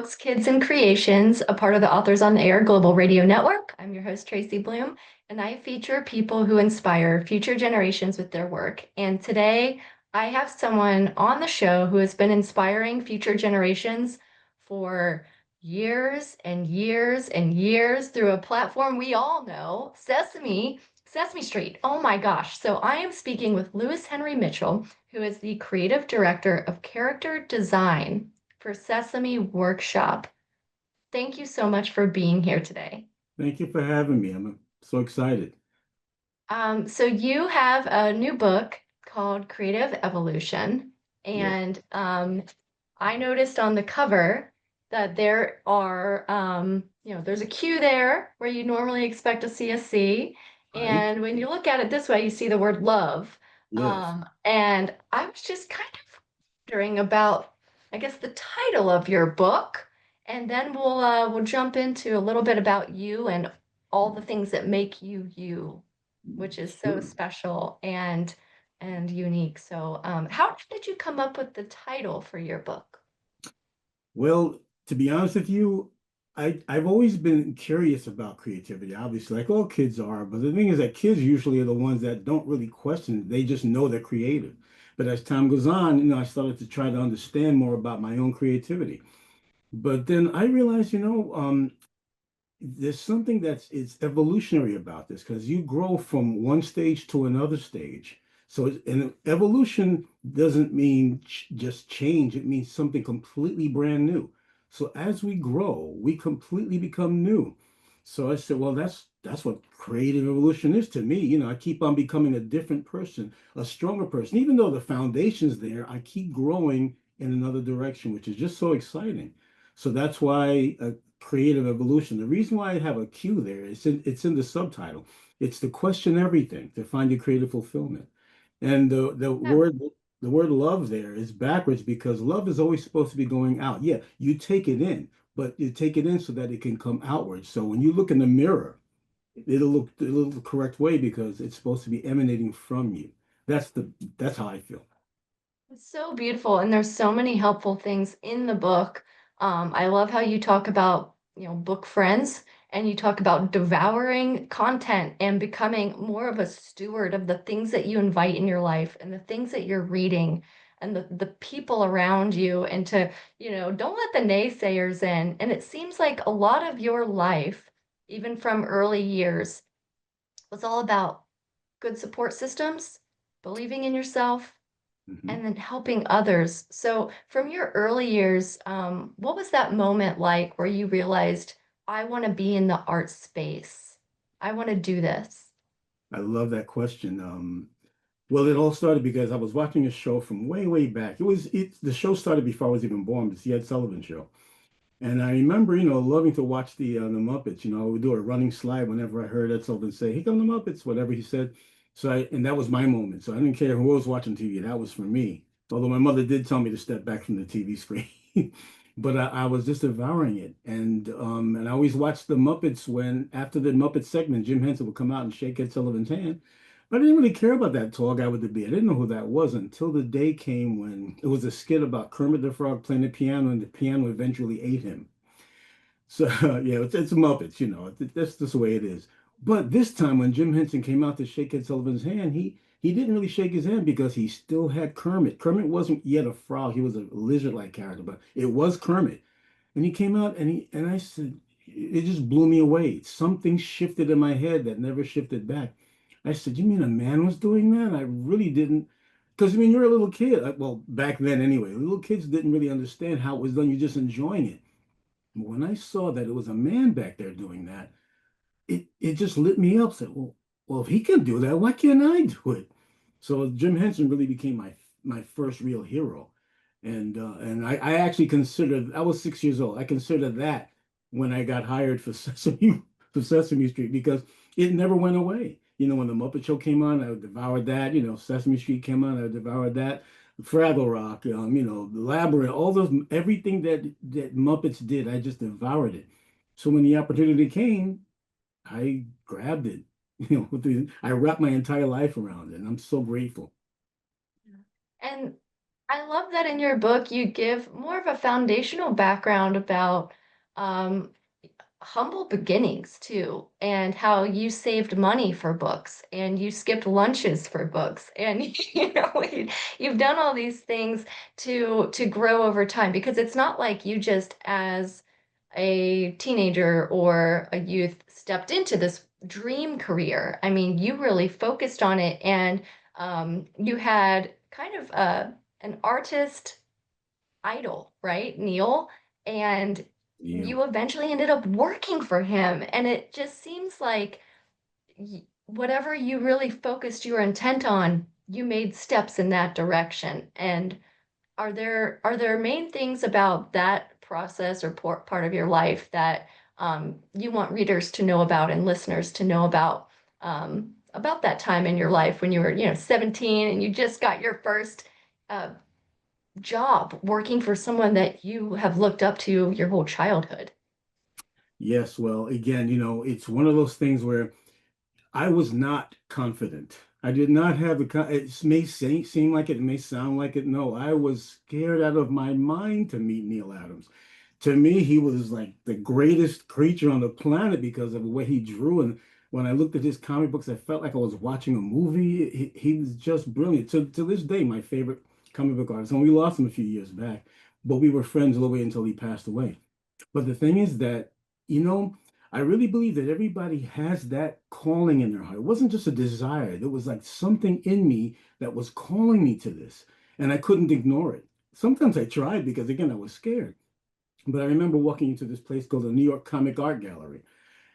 Books, Kids, and Creations, a part of the Authors on the Air Global Radio Network. I'm your host, Tracy Bloom, and I feature people who inspire future generations with their work. And today I have someone on the show who has been inspiring future generations for years and years and years through a platform we all know, Sesame Street. Oh my gosh. So I am speaking with Lewis Henry Mitchell, who is the creative director of character design for Sesame Workshop. Thank you so much for being here today. Thank you for having me. I'm so excited. So you have a new book called Creative Evolution, Yeah. and I noticed on the cover that there are, there's a Q there where you normally expect to see a C, Right? and when you look at it this way, you see the word love. Yes. And I was just kind of wondering about, I guess, the title of your book, and then we'll jump into a little bit about you and all the things that make you you, which is so Sure. special and unique. So, how did you come up with the title for your book? Well, to be honest with you, I've always been curious about creativity, obviously, like all kids are. But the thing is that kids usually are the ones that don't really question it. They just know they're creative. But as time goes on, I started to try to understand more about my own creativity. But then I realized, there's something that's it's evolutionary about this because you grow from one stage to another stage. So and evolution doesn't mean just change, it means something completely brand new. So as we grow, we completely become new. So I said, well, that's what creative evolution is to me. I keep on becoming a different person, a stronger person. Even though the foundation's there, I keep growing in another direction, which is just so exciting. So that's why creative evolution. The reason why I have a Q there, it's in the subtitle. It's to question everything, to find your creative fulfillment. And Yeah. the word love there is backwards because love is always supposed to be going out. Yeah, you take it in, but you take it in so that it can come outward. So when you look in the mirror, it'll look the correct way because it's supposed to be emanating from you. That's how I feel. It's so beautiful, and there's so many helpful things in the book. I love how you talk about, book friends, and you talk about devouring content and becoming more of a steward of the things that you invite in your life and the things that you're reading and the people around you, and to, don't let the naysayers in. And it seems like a lot of your life, even from early years, was all about good support systems, believing in yourself, Mhm. and then helping others. So, from your early years, what was that moment like where you realized, I want to be in the art space? I want to do this. I love that question. Well, it all started because I was watching a show from way, way back. The show started before I was even born. It's the Ed Sullivan Show. And I remember, loving to watch the Muppets. I would do a running slide whenever I heard Ed Sullivan say, "Here come the Muppets," whatever he said. And that was my moment. So I didn't care who was watching TV. That was for me. Although my mother did tell me to step back from the TV screen. But I was just devouring it. And I always watched the Muppets when, after the Muppet segment, Jim Henson would come out and shake Ed Sullivan's hand. But I didn't really care about that tall guy with the beard. I didn't know who that was until the day came when it was a skit about Kermit the Frog playing the piano, and the piano eventually ate him. So yeah, it's Muppets, that's just the way it is. But this time when Jim Henson came out to shake Ed Sullivan's hand, he didn't really shake his hand because he still had Kermit. Kermit wasn't yet a frog; he was a lizard-like character, but it was Kermit. And he came out and I said, it just blew me away. Something shifted in my head that never shifted back. I said, you mean a man was doing that? I really didn't. Because I mean, you're a little kid. Well, back then anyway, little kids didn't really understand how it was done. You're just enjoying it. When I saw that it was a man back there doing that, it just lit me up. Said, well, if he can do that, why can't I do it? So Jim Henson really became my first real hero, and I actually considered I was 6 years old. I considered that when I got hired for Sesame Street because it never went away. When the Muppet Show came on, I devoured that. Sesame Street came on, I devoured that. Fraggle Rock, the Labyrinth, all those, everything that Muppets did, I just devoured it. So when the opportunity came, I grabbed it. I wrapped my entire life around it, and I'm so grateful. And I love that in your book you give more of a foundational background about um, humble beginnings too, and how you saved money for books and you skipped lunches for books, and you've done all these things to grow over time because it's not like you just as a teenager or a youth stepped into this dream career. I mean, you really focused on it, and you had kind of an artist idol, right? Neil. And Yeah. you eventually ended up working for him. And it just seems like whatever you really focused your intent on, you made steps in that direction. And are there main things about that process or part of your life that you want readers to know about and listeners to know about that time in your life when you were, 17 and you just got your first uh, job working for someone that you have looked up to your whole childhood? Yes, well, again, it's one of those things where I was not confident. I did not have it may seem like it may sound like it. No, I was scared out of my mind to meet Neil Adams. To me, he was like the greatest creature on the planet because of the way he drew. And when I looked at his comic books, I felt like I was watching a movie. He was just brilliant. To this day, my favorite comic book artist. And we lost him a few years back, but we were friends all the way until he passed away. But the thing is that, you know, I really believe that everybody has that calling in their heart. It wasn't just a desire. There was like something in me that was calling me to this, and I couldn't ignore it. Sometimes I tried because, again, I was scared. But I remember walking into this place called the New York Comic Art Gallery,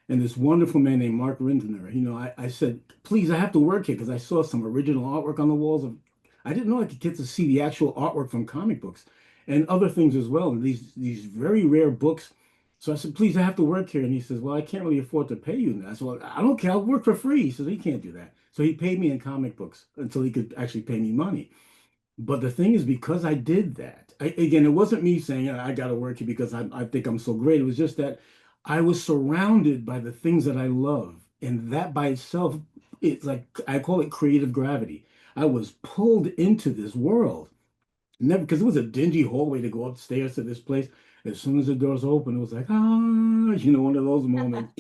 and this wonderful man named Mark Rindner. I said, please, I have to work here because I saw some original artwork on the walls of. I didn't know I could get to see the actual artwork from comic books and other things as well. And these very rare books. So I said, please, I have to work here. And he says, well, I can't really afford to pay you now. I said, well, I don't care. I'll work for free. He says, he can't do that. So he paid me in comic books until he could actually pay me money. But the thing is, because I did that, again, it wasn't me saying I got to work here because I think I'm so great. It was just that I was surrounded by the things that I love. And that by itself, it's like I call it creative gravity. I was pulled into this world. Never, because it was a dingy hallway to go upstairs to this place. As soon as the doors opened, it was like, one of those moments.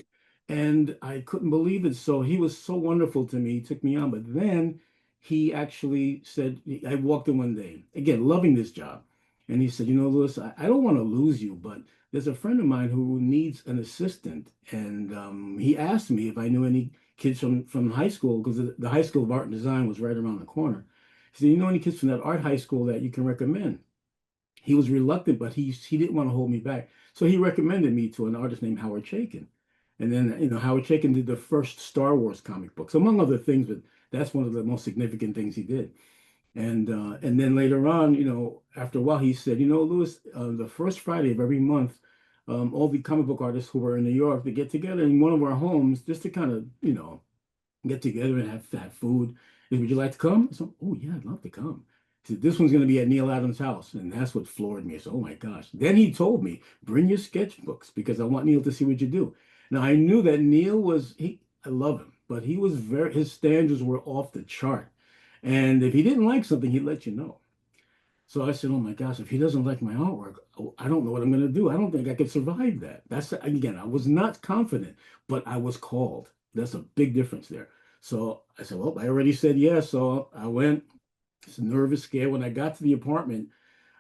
And I couldn't believe it. So he was so wonderful to me. He took me on. But then he actually said, I walked in one day, again, loving this job. And he said, Lewis, I don't want to lose you, but there's a friend of mine who needs an assistant. And he asked me if I knew any kids from high school, because the High School of Art and Design was right around the corner. He said, you know any kids from that art high school that you can recommend? He was reluctant, but he didn't want to hold me back. So he recommended me to an artist named Howard Chaykin. And then, Howard Chaykin did the first Star Wars comic books, among other things, but that's one of the most significant things he did. And then later on, after a while, he said, Lewis, the first Friday of every month, all the comic book artists who were in New York, they get together in one of our homes just to kind of, get together and have food. He said, would you like to come? I said, oh yeah, I'd love to come. He said, this one's going to be at Neil Adams' house. And that's what floored me. I said, oh my gosh. Then he told me, bring your sketchbooks because I want Neil to see what you do. Now I knew that Neil I love him, but his standards were off the chart. And if he didn't like something, he'd let you know. So I said, oh my gosh, if he doesn't like my artwork, I don't know what I'm going to do. I don't think I could survive that. Again, I was not confident, but I was called. That's a big difference there. So I said, well, I already said yes. So I went, just nervous, scared. When I got to the apartment,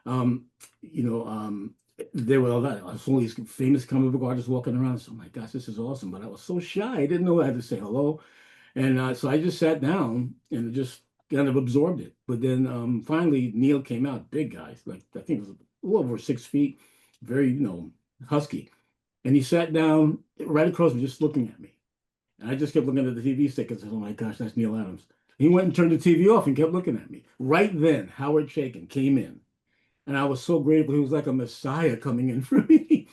um, you know, um, there were a lot. I saw these famous comic book artists walking around. So, oh my gosh, this is awesome. But I was so shy. I didn't know I had to say hello. And so I just sat down and just kind of absorbed it. But then finally, Neil came out, big guy, like I think it was a little over 6 feet, very, husky. And he sat down right across me, just looking at me. And I just kept looking at the TV stick and said, oh my gosh, that's Neil Adams. He went and turned the TV off and kept looking at me. Right then, Howard Chaykin came in. And I was so grateful. He was like a messiah coming in for me.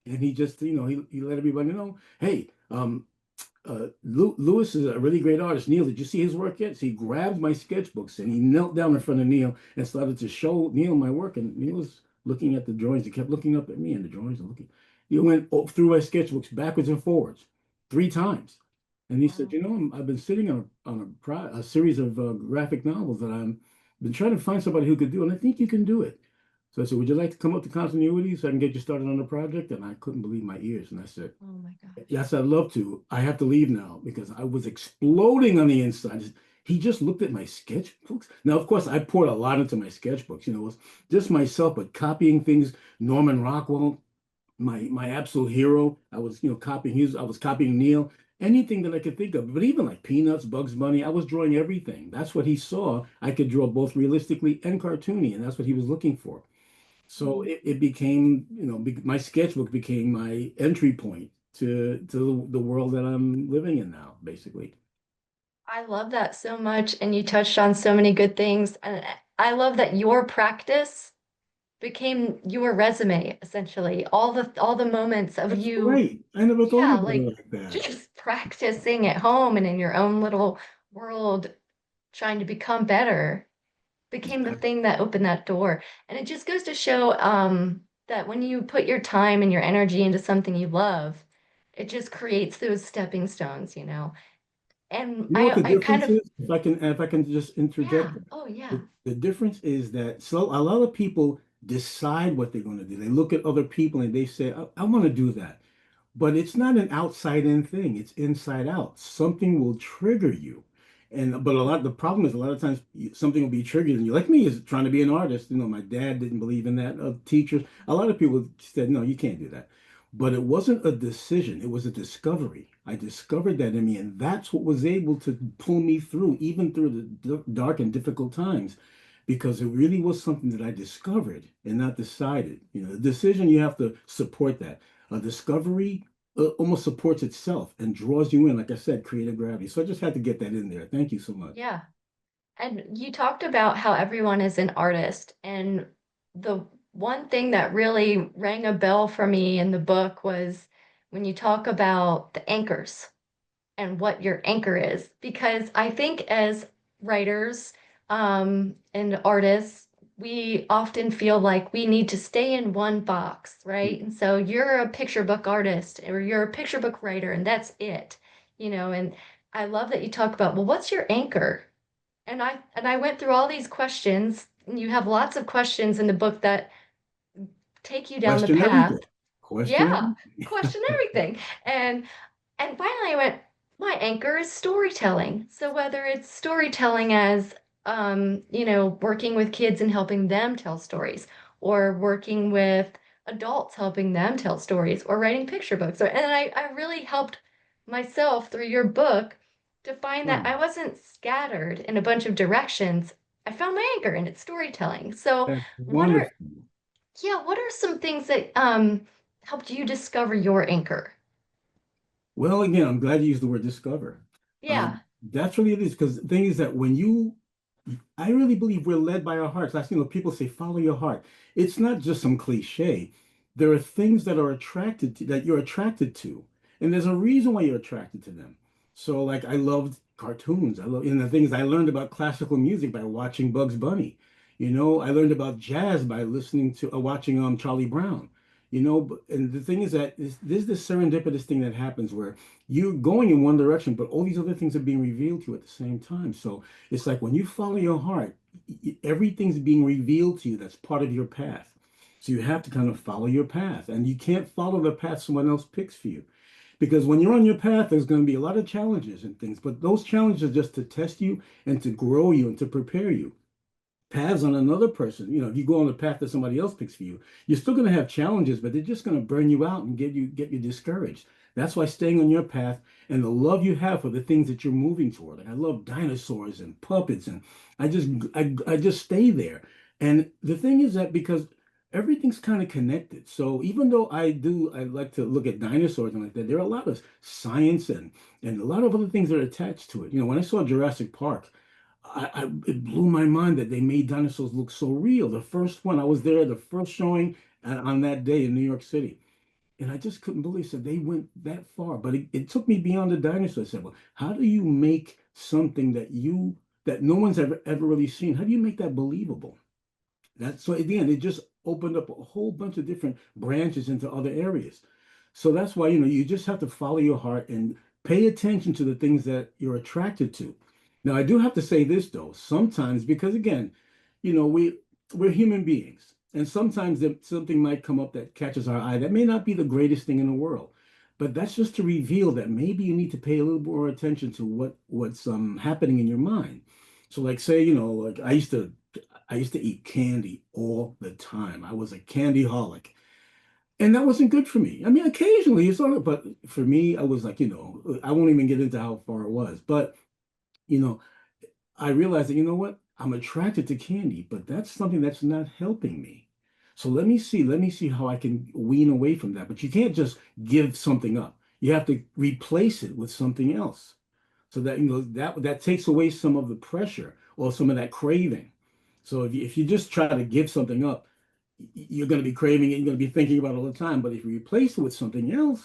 And he just, he let everybody know, hey, Lewis is a really great artist. Neil, did you see his work yet? So he grabbed my sketchbooks and he knelt down in front of Neil and started to show Neil my work. And Neil was looking at the drawings. He kept looking up at me and the drawings and looking. He went through my sketchbooks backwards and forwards 3 times. And he said, Wow. I've been sitting on a series of graphic novels that I'm been trying to find somebody who could do it, and I think you can do it. So I said, would you like to come up to continuity so I can get you started on the project? And I couldn't believe my ears. And I said, Oh my gosh. yes, I'd love to. I have to leave now because I was exploding on the inside. He just looked at my sketchbooks. Now, of course, I poured a lot into my sketchbooks. It was just myself, but copying things. Norman Rockwell, my absolute hero. I was, copying his. I was copying Neil. Anything that I could think of, but even like Peanuts, Bugs Bunny, I was drawing everything. That's what he saw. I could draw both realistically and cartoony, and that's what he was looking for. So Mm. it became, my sketchbook became my entry point to the world that I'm living in now, basically. I love that so much. And you touched on so many good things. And I love that your practice became your resume, essentially. All the moments of That's you, great. I never thought yeah, about it like like that. just practicing at home and in your own little world, trying to become better, became the Exactly. thing that opened that door. And it just goes to show that when you put your time and your energy into something you love, it just creates those stepping stones. And You know what I the I kind difference of is? If I can just interject, yeah, oh yeah. the difference is that a lot of people decide what they're going to do. They look at other people and they say, I want to do that. But it's not an outside in thing, it's inside out. Something will trigger you. But the problem is a lot of times something will be triggered and you like me is trying to be an artist. My dad didn't believe in that. Teachers, a lot of people said, no, you can't do that. But it wasn't a decision, it was a discovery. I discovered that in me, and that's what was able to pull me through, even through the dark and difficult times, because it really was something that I discovered and not decided. The decision, you have to support that. A discovery almost supports itself and draws you in, like I said, creative gravity. So I just had to get that in there. Thank you so much. Yeah. And you talked about how everyone is an artist. And the one thing that really rang a bell for me in the book was when you talk about the anchors and what your anchor is. Because I think as writers and artists, we often feel like we need to stay in one box, right? And so you're a picture book artist or you're a picture book writer, and that's it. And I love that you talk about, well, what's your anchor? And I went through all these questions, and you have lots of questions in the book that take you down the Question path. everything. Question Yeah, everything. question everything. And finally I went, my anchor is storytelling. So whether it's storytelling as working with kids and helping them tell stories, or working with adults helping them tell stories, or writing picture books. And I really helped myself through your book to find that Oh, I wasn't scattered in a bunch of directions. I found my anchor and it's storytelling. So that's what are wonderful. yeah, what are some things that helped you discover your anchor? Well, again, I'm glad you used the word discover. Yeah. That's really it is because the thing is that I really believe we're led by our hearts. People say follow your heart. It's not just some cliche. There are things that you're attracted to, and there's a reason why you're attracted to them. So, like, I loved cartoons. And the things I learned about classical music by watching Bugs Bunny. I learned about jazz by listening to watching Charlie Brown. And the thing is that there's this serendipitous thing that happens where you're going in one direction, but all these other things are being revealed to you at the same time. So it's like when you follow your heart, everything's being revealed to you that's part of your path. So you have to kind of follow your path, and you can't follow the path someone else picks for you. Because when you're on your path, there's going to be a lot of challenges and things, but those challenges are just to test you and to grow you and to prepare you. Paths on another person, if you go on the path that somebody else picks for you, you're still going to have challenges, but they're just going to burn you out and get you discouraged. That's why staying on your path and the love you have for the things that you're moving toward. Like I love dinosaurs and puppets, and I just stay there. And the thing is that because everything's kind of connected. So even though I like to look at dinosaurs and like that, there are a lot of science and a lot of other things that are attached to it. When I saw Jurassic Park, it blew my mind that they made dinosaurs look so real. The first one, I was there, the first showing on that day in New York City. And I just couldn't believe that they went that far. But it took me beyond the dinosaurs. I said, well, how do you make something that no one's ever really seen? How do you make that believable? So at the end, it just opened up a whole bunch of different branches into other areas. So that's why, you just have to follow your heart and pay attention to the things that you're attracted to. Now, I do have to say this though, sometimes because again, we're human beings, and sometimes something might come up that catches our eye that may not be the greatest thing in the world, but that's just to reveal that maybe you need to pay a little more attention to what's happening in your mind. So, like, say, like I used to eat candy all the time. I was a candy holic. And that wasn't good for me. I mean, occasionally it's all right, but for me, I was like, I won't even get into how far it was. But, you know, I realized that, you know what? I'm attracted to candy, but that's something that's not helping me. So let me see how I can wean away from that. But you can't just give something up. You have to replace it with something else. So that, that takes away some of the pressure or some of that craving. So if you just try to give something up, you're going to be craving it. You're going to be thinking about it all the time. But if you replace it with something else,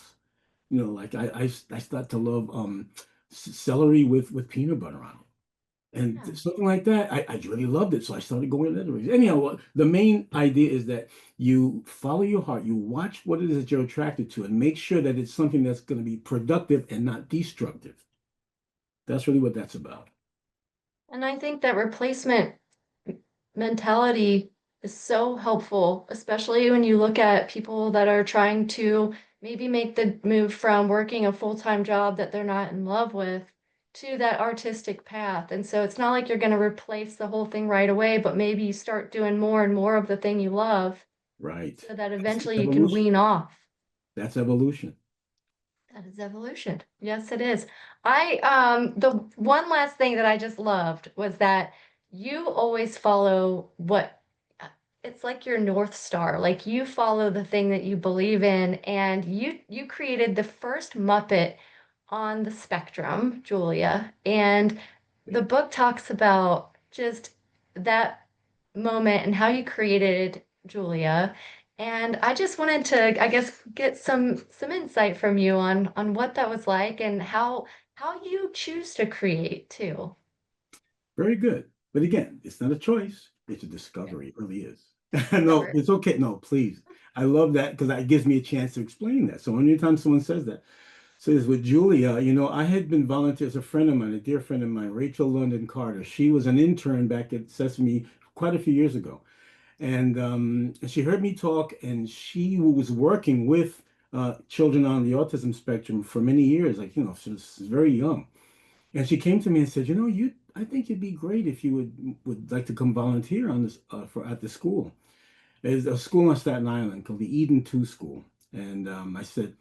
like I start to love celery with peanut butter on it, Yeah. and something like that. I really loved it, so I started going that way. Anyhow, the main idea is that you follow your heart. You watch what it is that you're attracted to, and make sure that it's something that's going to be productive and not destructive. That's really what that's about. And I think that replacement mentality is so helpful, especially when you look at people that are trying to maybe make the move from working a full-time job that they're not in love with to that artistic path. And so it's not like you're going to replace the whole thing right away, but maybe you start doing more and more of the thing you love Right. so that That's eventually you can evolution. wean off. That's evolution. That is evolution. Yes, it is. The one last thing that I just loved was that you always follow it's like your North Star. Like you follow the thing that you believe in, and you created the first Muppet on the spectrum, Julia. And the book talks about just that moment and how you created Julia. And I just wanted to, I guess, get some insight from you on what that was like and how you choose to create too. Very good. But again, it's not a choice, it's a discovery. It really is. No, Discover. it's okay. No, please. I love that because that gives me a chance to explain that. So anytime someone says that, says with Julia, I had been volunteer as a friend of mine, a dear friend of mine, Rachel London Carter. She was an intern back at Sesame quite a few years ago. And she heard me talk, and she was working with children on the autism spectrum for many years, like, since very young. And she came to me and said, I think you'd be great if you would like to come volunteer on this for at the school. There's a school on Staten Island called the Eden 2 School. And I said,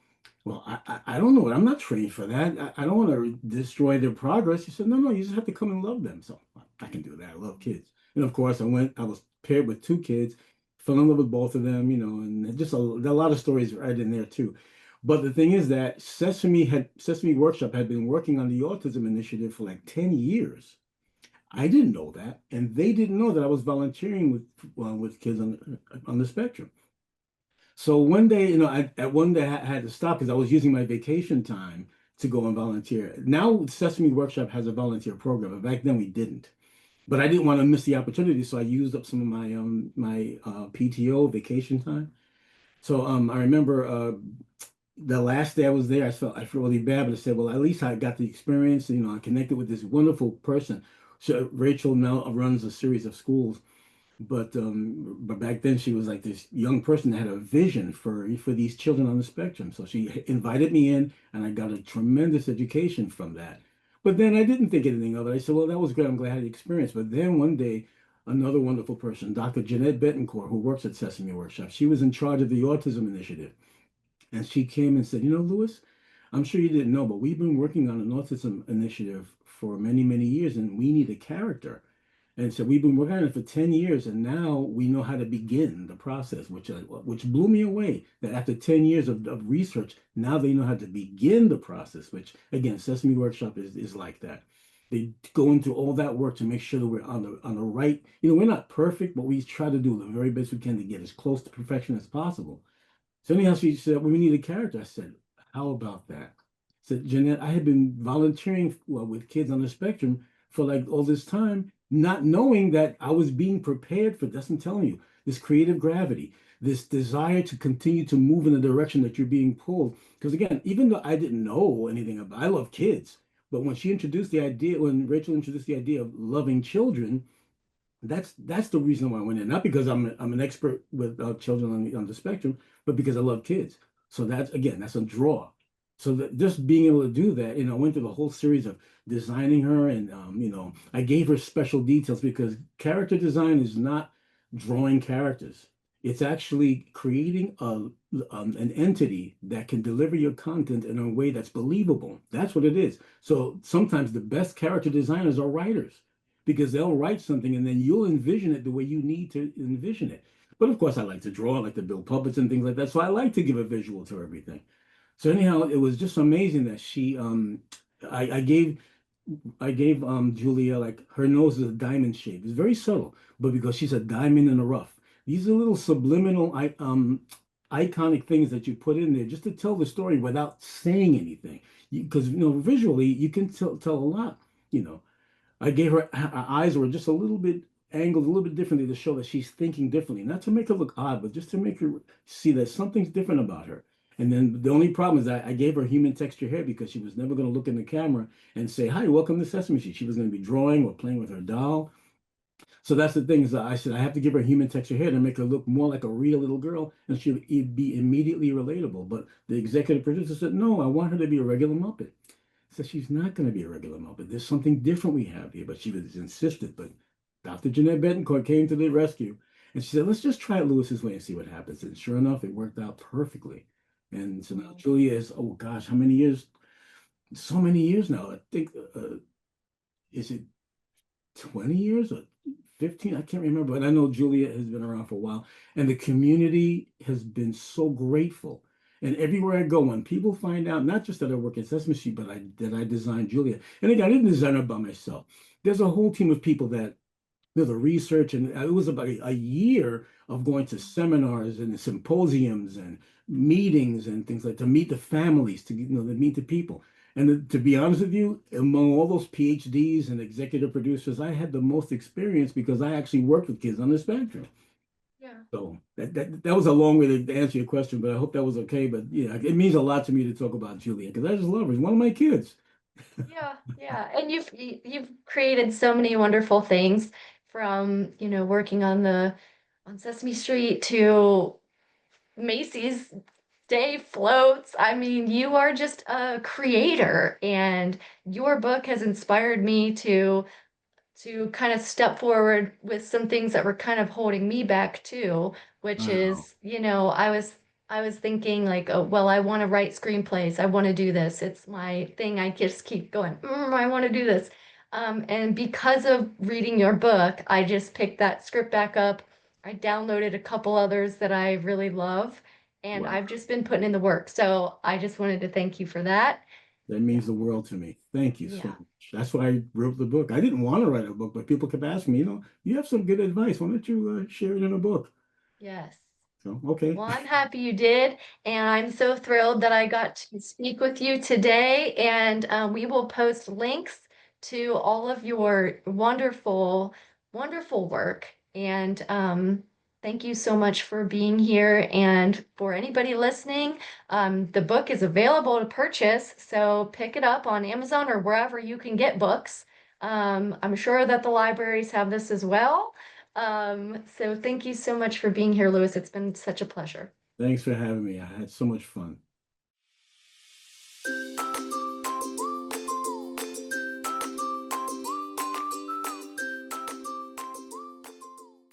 well, I don't know. I'm not trained for that. I don't want to destroy their progress. She said, no, no, you just have to come and love them. So I can do that. I love kids. And of course, I was paired with two kids, fell in love with both of them, and just there are a lot of stories right in there too. But the thing is that Sesame Workshop had been working on the autism initiative for like 10 years. I didn't know that, and they didn't know that I was volunteering with kids on the spectrum. So one day, at one day I had to stop because I was using my vacation time to go and volunteer. Now Sesame Workshop has a volunteer program, but back then we didn't. But I didn't want to miss the opportunity, so I used up some of my PTO vacation time. So I remember the last day I was there, I felt really bad, but I said, well, at least I got the experience. I connected with this wonderful person. So Rachel now runs a series of schools, but back then she was like this young person that had a vision for these children on the spectrum. So she invited me in, and I got a tremendous education from that. But then I didn't think anything of it. I said, well, that was good. I'm glad I had the experience. But then one day, another wonderful person, Dr. Jeanette Betancourt, who works at Sesame Workshop, she was in charge of the autism initiative. And she came and said, Lewis, I'm sure you didn't know, but we've been working on an autism initiative for many, many years, and we need a character. And so we've been working on it for 10 years, and now we know how to begin the process, which blew me away that after 10 years of research, now they know how to begin the process, which again, Sesame Workshop is like that. They go into all that work to make sure that we're on the right, we're not perfect, but we try to do the very best we can to get as close to perfection as possible. So anyhow, she said, well, we need a character. I said, how about that? I said, Jeanette, I had been volunteering with kids on the spectrum for like all this time, not knowing that I was being prepared for this. I'm telling you, this creative gravity, this desire to continue to move in the direction that you're being pulled. Because again, even though I didn't know anything about, I love kids, but when Rachel introduced the idea of loving children, That's the reason why I went in. Not because I'm an expert with children on the spectrum, but because I love kids. So that's again, that's a draw. So that just being able to do that, I went through the whole series of designing her, and I gave her special details because character design is not drawing characters. It's actually creating an entity that can deliver your content in a way that's believable. That's what it is. So sometimes the best character designers are writers because they'll write something and then you'll envision it the way you need to envision it. But of course, I like to draw, I like to build puppets and things like that. So I like to give a visual to everything. So anyhow, it was just amazing that I, I gave I gave Julia, like, her nose is a diamond shape. It's very subtle, but because she's a diamond in the rough. These are little subliminal iconic things that you put in there just to tell the story without saying anything. Because visually you can tell a lot. You know, I gave her eyes were just a little bit angled a little bit differently to show that she's thinking differently, not to make her look odd, but just to make her see that something's different about her. And then the only problem is I gave her human texture hair because she was never going to look in the camera and say, "Hi, welcome to Sesame Street." She was going to be drawing or playing with her doll. So that's the thing is that I said I have to give her human texture hair to make her look more like a real little girl, and she'll be immediately relatable. But the executive producer said, "No, I want her to be a regular Muppet." So she's not going to be a regular Muppet. There's something different we have here. But she was insistent. But Dr. Jeanette Betancourt came to the rescue. And she said, let's just try it Lewis's way and see what happens. And sure enough, it worked out perfectly. And so now Julia is, oh gosh, how many years? So many years now. I think, is it 20 years or 15? I can't remember. But I know Julia has been around for a while. And the community has been so grateful. And everywhere I go, when people find out, not just that I work at Sesame Street, but that I designed Julia. And again, I didn't design her by myself. There's a whole team of people that the research, and it was about a year of going to seminars and symposiums and meetings and things like to meet the families, to meet the people. And to be honest with you, among all those PhDs and executive producers, I had the most experience because I actually worked with kids on the spectrum. Yeah. So that was a long way to answer your question, but I hope that was okay. But yeah, it means a lot to me to talk about Julia because I just love her. She's one of my kids. Yeah, yeah. And you've created so many wonderful things from, working on Sesame Street to Macy's Day floats. I mean, you are just a creator, and your book has inspired me to kind of step forward with some things that were kind of holding me back too, which Wow, is, I was thinking like, oh, well, I want to write screenplays. I want to do this. It's my thing. I just keep going, I want to do this. And because of reading your book, I just picked that script back up. I downloaded a couple others that I really love, and wow. I've just been putting in the work. So I just wanted to thank you for that. That Yeah, means the world to me. Thank you so yeah, much. That's why I wrote the book. I didn't want to write a book, but people kept asking me, you have some good advice. Why don't you share it in a book? yes. So, okay. Well, I'm happy you did, and I'm so thrilled that I got to speak with you today. And we will post links to all of your wonderful, wonderful work. And thank you so much for being here. And for anybody listening, the book is available to purchase, so pick it up on Amazon or wherever you can get books. I'm sure that the libraries have this as well. So thank you so much for being here, Lewis. It's been such a pleasure. Thanks for having me. I had so much fun.